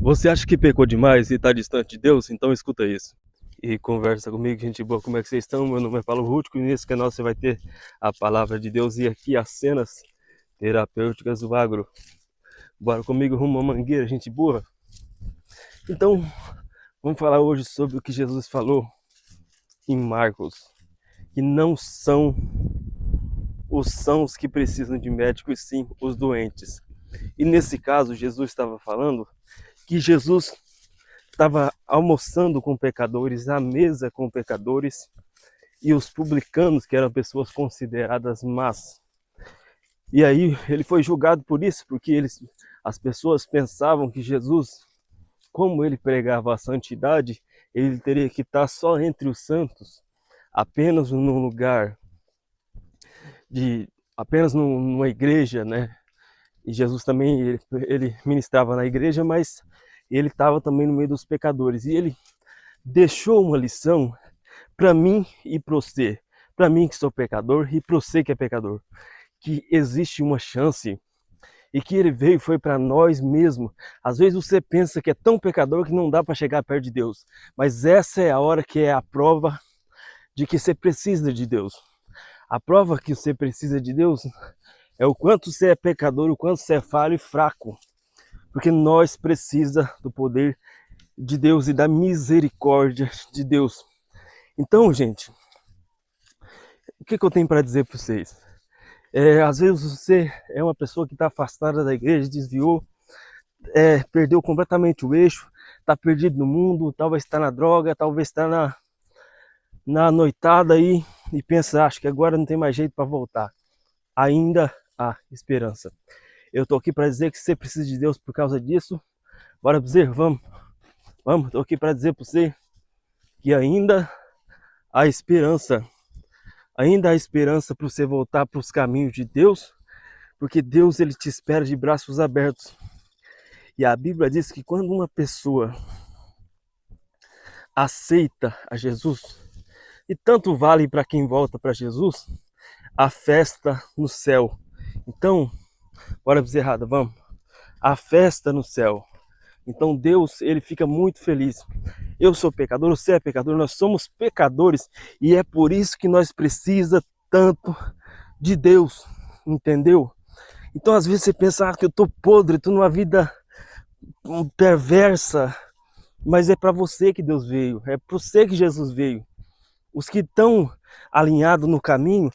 Você acha que pecou demais e está distante de Deus? Então escuta isso. E conversa comigo, gente boa, como é que vocês estão? Meu nome é Paulo Rútico e nesse canal você vai ter a palavra de Deus e aqui as cenas terapêuticas do agro. Bora comigo rumo à mangueira, gente boa? Então, vamos falar hoje sobre o que Jesus falou em Marcos, que não são os sãos que precisam de médico, e sim os doentes. E nesse caso, Jesus estava falando que Jesus estava almoçando com pecadores, à mesa com pecadores, e os publicanos, que eram pessoas consideradas más. E aí ele foi julgado por isso, porque as pessoas pensavam que Jesus, como ele pregava a santidade, ele teria que estar só entre os santos, apenas num lugar apenas numa igreja, né? E Jesus também, ele ministrava na igreja, mas ele estava também no meio dos pecadores. E ele deixou uma lição para mim e para você, para mim que sou pecador e para você que é pecador, que existe uma chance e que ele veio foi para nós mesmos. Às vezes você pensa que é tão pecador que não dá para chegar perto de Deus, mas essa é a hora que é a prova de que você precisa de Deus. A prova que você precisa de Deus é o quanto você é pecador, o quanto você é falho e fraco, porque nós precisamos do poder de Deus e da misericórdia de Deus. Então, gente, o que eu tenho para dizer para vocês? Às vezes você é uma pessoa que está afastada da igreja, desviou, perdeu completamente o eixo, está perdido no mundo, talvez está na droga, talvez está na noitada aí e pensa, acho que agora não tem mais jeito para voltar. Ainda há esperança. Eu estou aqui para dizer que você precisa de Deus por causa disso. Bora dizer, vamos, estou aqui para dizer para você que ainda há esperança. Ainda há esperança para você voltar para os caminhos de Deus, porque Deus ele te espera de braços abertos. E a Bíblia diz que quando uma pessoa aceita a Jesus, e tanto vale para quem volta para Jesus, a festa no céu. Então, bora dizer errado, vamos. A festa no céu. Então Deus, ele fica muito feliz. Eu sou pecador, você é pecador, nós somos pecadores e é por isso que nós precisamos tanto de Deus, entendeu? Então às vezes você pensa que eu tô podre, tô numa vida perversa, mas é para você que Deus veio, é para você que Jesus veio. Os que estão alinhados no caminho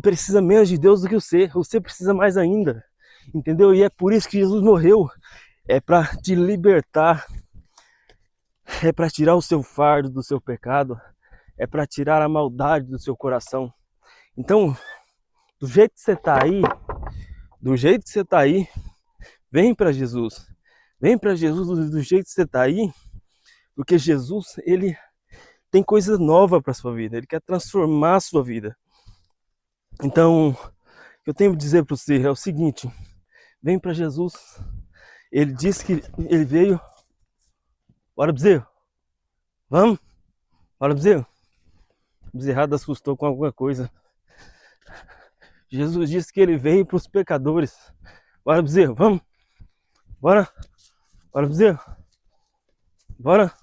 precisam menos de Deus do que você precisa mais ainda, entendeu? E é por isso que Jesus morreu, é para te libertar, é para tirar o seu fardo do seu pecado, é para tirar a maldade do seu coração. Então, do jeito que você está aí, vem para Jesus. Vem para Jesus do jeito que você está aí, porque Jesus, ele tem coisa nova para sua vida, ele quer transformar a sua vida. Então, o que eu tenho que dizer para você é o seguinte: vem para Jesus. Ele disse que ele veio. Bora, Bezerro. Vamos? Bora, Bezerro. Bezerrado assustou com alguma coisa. Jesus disse que ele veio para os pecadores. Bora, Bezerro, vamos? Bora? Bora, Bezerro? Bora?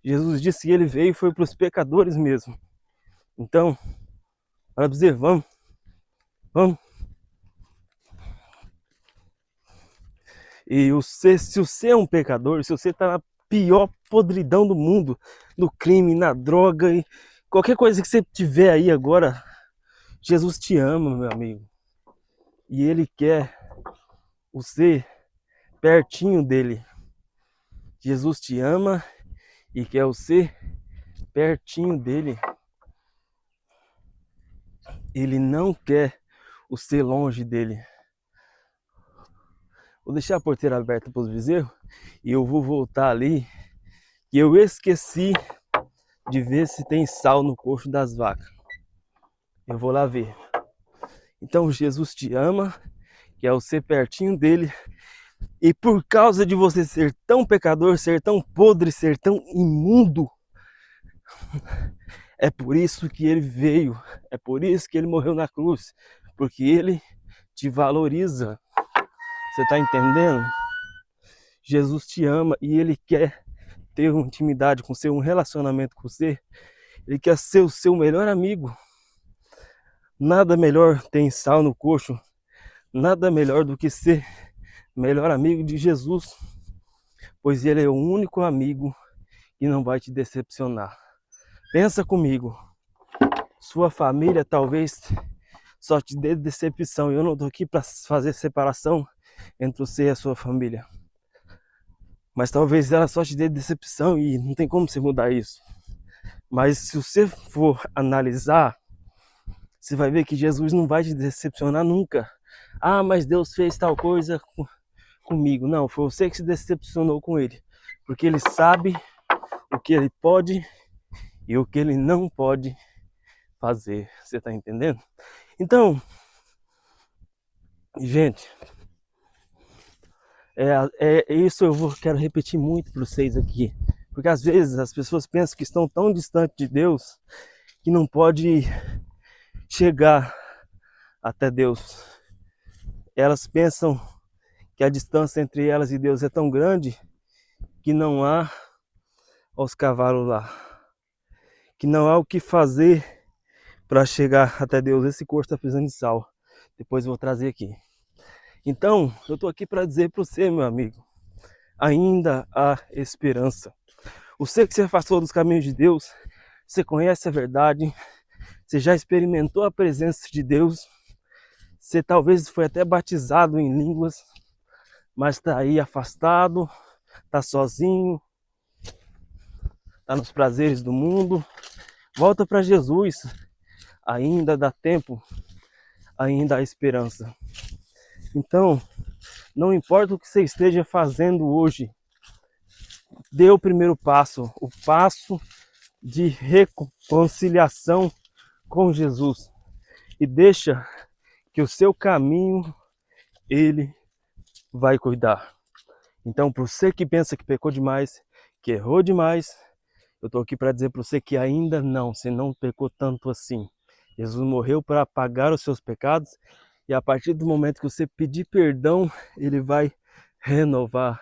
Jesus disse que ele veio e foi para os pecadores mesmo. Então, bora, Bezerro, vamos? Vamos? E se você é um pecador, se você está na pior podridão do mundo, no crime, na droga, e qualquer coisa que você tiver aí agora, Jesus te ama, meu amigo. E ele quer você pertinho dele. Jesus te ama e quer você pertinho dele. Ele não quer você longe dele. Vou deixar a porteira aberta para os bezerros e eu vou voltar ali. E eu esqueci de ver se tem sal no coxo das vacas. Eu vou lá ver. Então Jesus te ama, quer você pertinho dele. E por causa de você ser tão pecador, ser tão podre, ser tão imundo, é por isso que ele veio, é por isso que ele morreu na cruz, porque ele te valoriza. Você está entendendo? Jesus te ama e Ele quer ter uma intimidade com você, um relacionamento com você. Ele quer ser o seu melhor amigo. Nada melhor tem sal no coxo, nada melhor do que ser melhor amigo de Jesus, pois Ele é o único amigo que não vai te decepcionar. Pensa comigo, sua família talvez só te dê decepção. Eu não estou aqui para fazer separação entre você e a sua família, mas talvez ela só te dê decepção e não tem como você mudar isso. Mas se você for analisar, você vai ver que Jesus não vai te decepcionar nunca. Ah, mas Deus fez tal coisa comigo. Não, foi você que se decepcionou com Ele, porque Ele sabe o que Ele pode e o que Ele não pode fazer. Você tá entendendo? Então, gente, isso quero repetir muito para vocês aqui, porque às vezes as pessoas pensam que estão tão distantes de Deus que não pode chegar até Deus. Elas pensam que a distância entre elas e Deus é tão grande que não há os cavalos lá, que não há o que fazer para chegar até Deus. Esse corpo está precisando de sal. Depois eu vou trazer aqui. Então, eu estou aqui para dizer para você, meu amigo, ainda há esperança. Você que se afastou dos caminhos de Deus, você conhece a verdade, você já experimentou a presença de Deus, você talvez foi até batizado em línguas, mas está aí afastado, está sozinho, está nos prazeres do mundo. Volta para Jesus, ainda dá tempo, ainda há esperança. Então, não importa o que você esteja fazendo hoje, dê o primeiro passo, o passo de reconciliação com Jesus, e deixa que o seu caminho Ele vai cuidar. Então, para você que pensa que pecou demais, que errou demais, eu estou aqui para dizer para você que ainda não, você não pecou tanto assim. Jesus morreu para apagar os seus pecados, e a partir do momento que você pedir perdão, Ele vai renovar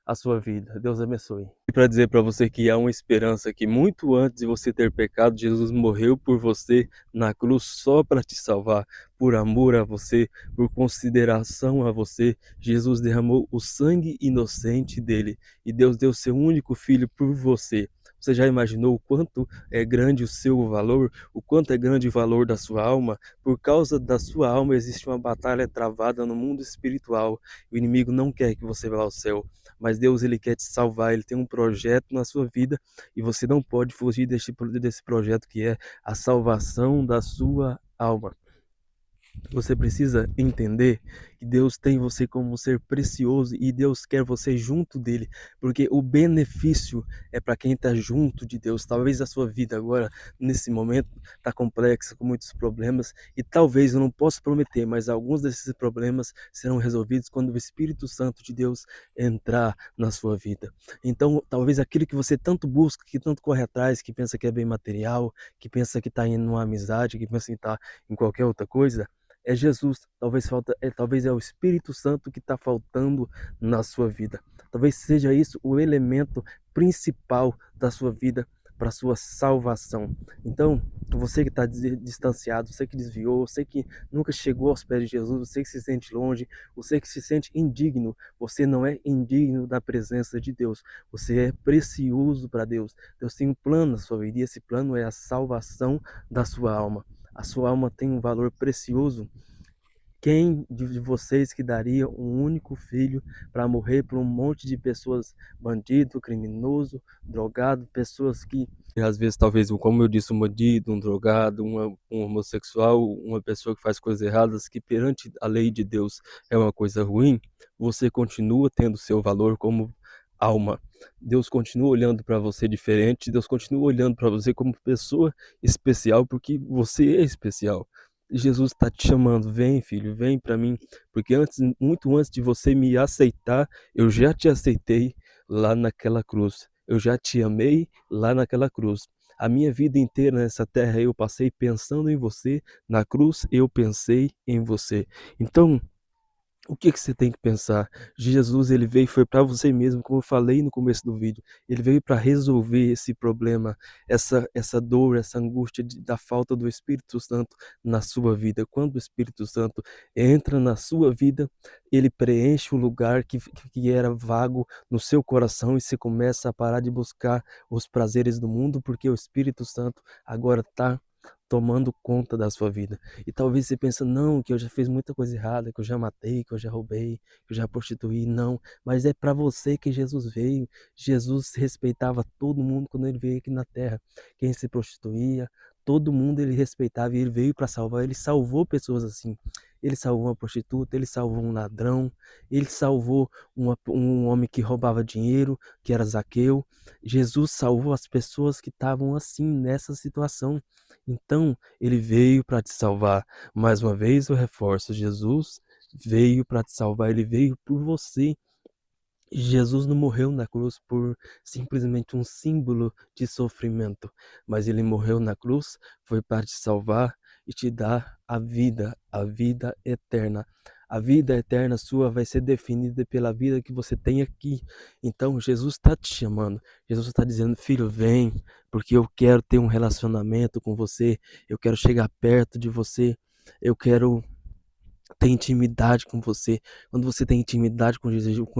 a sua vida. Deus abençoe. E para dizer para você que há uma esperança, que muito antes de você ter pecado, Jesus morreu por você na cruz só para te salvar, por amor a você, por consideração a você. Jesus derramou o sangue inocente dele e Deus deu seu único filho por você. Você já imaginou o quanto é grande o seu valor, o quanto é grande o valor da sua alma? Por causa da sua alma existe uma batalha travada no mundo espiritual. O inimigo não quer que você vá ao céu, mas Deus, ele quer te salvar, ele tem um projeto na sua vida e você não pode fugir desse projeto, que é a salvação da sua alma. Você precisa entender que Deus tem você como um ser precioso e Deus quer você junto dele, porque o benefício é para quem está junto de Deus. Talvez a sua vida agora, nesse momento, está complexa, com muitos problemas, e talvez, eu não posso prometer, mas alguns desses problemas serão resolvidos quando o Espírito Santo de Deus entrar na sua vida. Então, talvez aquilo que você tanto busca, que tanto corre atrás, que pensa que é bem material, que pensa que está indo numa amizade, que pensa que está em qualquer outra coisa, é Jesus. Talvez é o Espírito Santo que está faltando na sua vida. Talvez seja isso o elemento principal da sua vida para a sua salvação. Então, você que está distanciado, você que desviou, você que nunca chegou aos pés de Jesus, você que se sente longe, você que se sente indigno, você não é indigno da presença de Deus. Você é precioso para Deus. Deus tem um plano na sua vida e esse plano é a salvação da sua alma. A sua alma tem um valor precioso. Quem de vocês que daria um único filho para morrer por um monte de pessoas, bandido, criminoso, drogado, pessoas que às vezes, talvez, como eu disse, um bandido, um drogado, um homossexual, uma pessoa que faz coisas erradas, que perante a lei de Deus é uma coisa ruim, você continua tendo seu valor como alma. Deus continua olhando para você diferente, Deus continua olhando para você como pessoa especial, porque você é especial. Jesus está te chamando, vem filho, vem para mim, porque muito antes de você me aceitar, eu já te aceitei lá naquela cruz, eu já te amei lá naquela cruz. A minha vida inteira nessa terra eu passei pensando em você, na cruz eu pensei em você. Então, O que que você tem que pensar? Jesus, ele veio foi para você mesmo, como eu falei no começo do vídeo. Ele veio para resolver esse problema, essa dor, essa angústia da falta do Espírito Santo na sua vida. Quando o Espírito Santo entra na sua vida, ele preenche o lugar que era vago no seu coração e você começa a parar de buscar os prazeres do mundo, porque o Espírito Santo agora está tomando conta da sua vida. E talvez você pense, não, que eu já fiz muita coisa errada, que eu já matei, que eu já roubei, que eu já prostituí. Não, mas é para você que Jesus veio. Jesus respeitava todo mundo quando ele veio aqui na terra. Quem se prostituía, todo mundo ele respeitava e ele veio para salvar. Ele salvou pessoas assim. Ele salvou uma prostituta, ele salvou um ladrão, ele salvou um homem que roubava dinheiro, que era Zaqueu. Jesus salvou as pessoas que estavam assim, nessa situação. Então, ele veio para te salvar. Mais uma vez eu reforço, Jesus veio para te salvar, ele veio por você. Jesus não morreu na cruz por simplesmente um símbolo de sofrimento, mas ele morreu na cruz foi para te salvar e te dar a vida eterna. A vida eterna sua vai ser definida pela vida que você tem aqui. Então Jesus está te chamando. Jesus está dizendo, filho, vem, porque eu quero ter um relacionamento com você. Eu quero chegar perto de você. Eu quero ter intimidade com você. Quando você tem intimidade com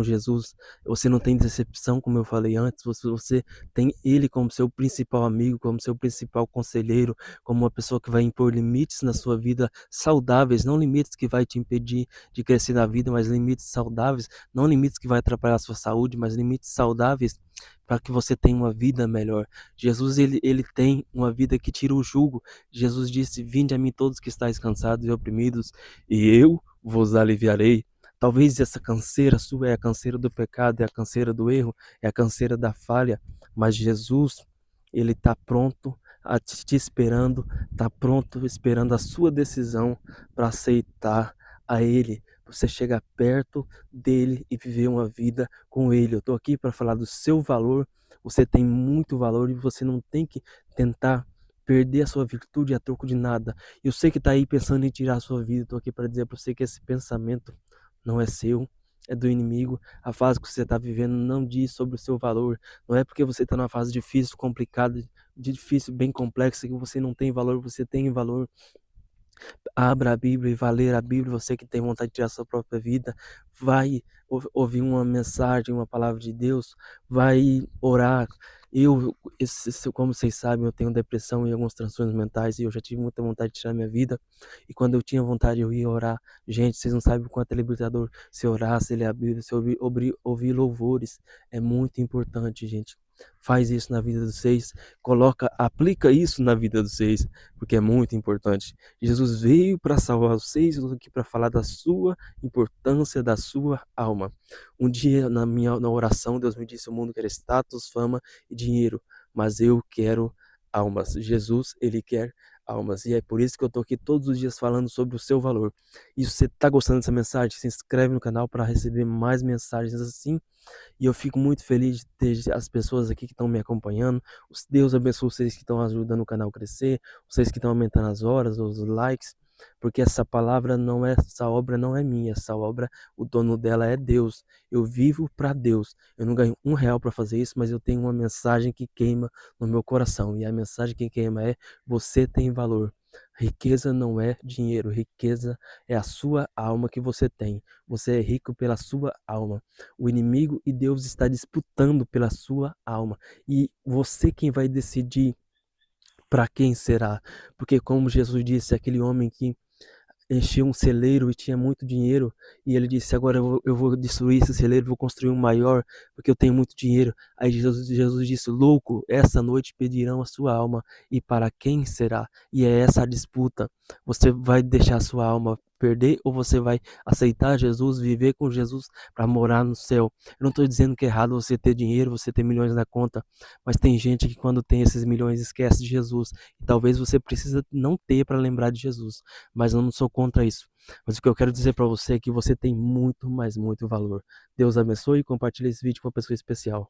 Jesus, você não tem decepção, como eu falei antes, você tem Ele como seu principal amigo, como seu principal conselheiro, como uma pessoa que vai impor limites na sua vida saudáveis, não limites que vai te impedir de crescer na vida, mas limites saudáveis, não limites que vai atrapalhar a sua saúde, mas limites saudáveis para que você tenha uma vida melhor. Jesus, ele tem uma vida que tira o jugo. Jesus disse, vinde a mim todos que estáis cansados e oprimidos, e eu vos aliviarei. Talvez essa canseira sua é a canseira do pecado, é a canseira do erro, é a canseira da falha, mas Jesus, ele está pronto te esperando, está pronto esperando a sua decisão para aceitar a Ele. Você chegar perto dele e viver uma vida com Ele. Eu estou aqui para falar do seu valor. Você tem muito valor e você não tem que tentar perder a sua virtude a troco de nada. Eu sei que está aí pensando em tirar a sua vida. Estou aqui para dizer para você que esse pensamento não é seu, é do inimigo. A fase que você está vivendo não diz sobre o seu valor. Não é porque você está numa fase difícil, complicada, difícil, bem complexa, que você não tem valor. Você tem valor. Abra a Bíblia e vá ler a Bíblia. Você que tem vontade de tirar a sua própria vida, vai ouvir uma mensagem, uma palavra de Deus, vai orar. Como vocês sabem, eu tenho depressão e alguns transtornos mentais e eu já tive muita vontade de tirar minha vida. E quando eu tinha vontade, eu ia orar. Gente, vocês não sabem o quanto é libertador se orar, se ler a Bíblia, se ouvir louvores. É muito importante, gente. Faz isso na vida dos seis, aplica isso na vida dos seis, porque é muito importante. Jesus veio para salvar vocês, eu estou aqui para falar da sua importância, da sua alma. Um dia na oração, Deus me disse: o mundo quer status, fama e dinheiro, mas eu quero almas. Jesus, ele quer almas. E é por isso que eu estou aqui todos os dias falando sobre o seu valor. E se você está gostando dessa mensagem, se inscreve no canal para receber mais mensagens assim. E eu fico muito feliz de ter as pessoas aqui que estão me acompanhando. Deus abençoe vocês que estão ajudando o canal a crescer, vocês que estão aumentando as horas, os likes, porque essa obra não é minha, essa obra, o dono dela é Deus. Eu vivo para Deus. Eu não ganho R$ 1 para fazer isso, mas eu tenho uma mensagem que queima no meu coração. E a mensagem que queima é: você tem valor. Riqueza não é dinheiro, riqueza é a sua alma que você tem. Você é rico pela sua alma. O inimigo e Deus está disputando pela sua alma. E você quem vai decidir para quem será. Porque como Jesus disse, aquele homem que encheu um celeiro e tinha muito dinheiro, e ele disse: agora eu vou destruir esse celeiro, vou construir um maior, porque eu tenho muito dinheiro. Aí Jesus disse: louco, essa noite pedirão a sua alma, e para quem será? E é essa a disputa. Você vai deixar a sua alma perder ou você vai aceitar Jesus, viver com Jesus para morar no céu? Eu não estou dizendo que é errado você ter dinheiro, você ter milhões na conta, mas tem gente que quando tem esses milhões esquece de Jesus, e talvez você precisa não ter para lembrar de Jesus, mas eu não sou contra isso. Mas o que eu quero dizer para você é que você tem muito, mas muito valor. Deus abençoe e compartilhe esse vídeo com uma pessoa especial.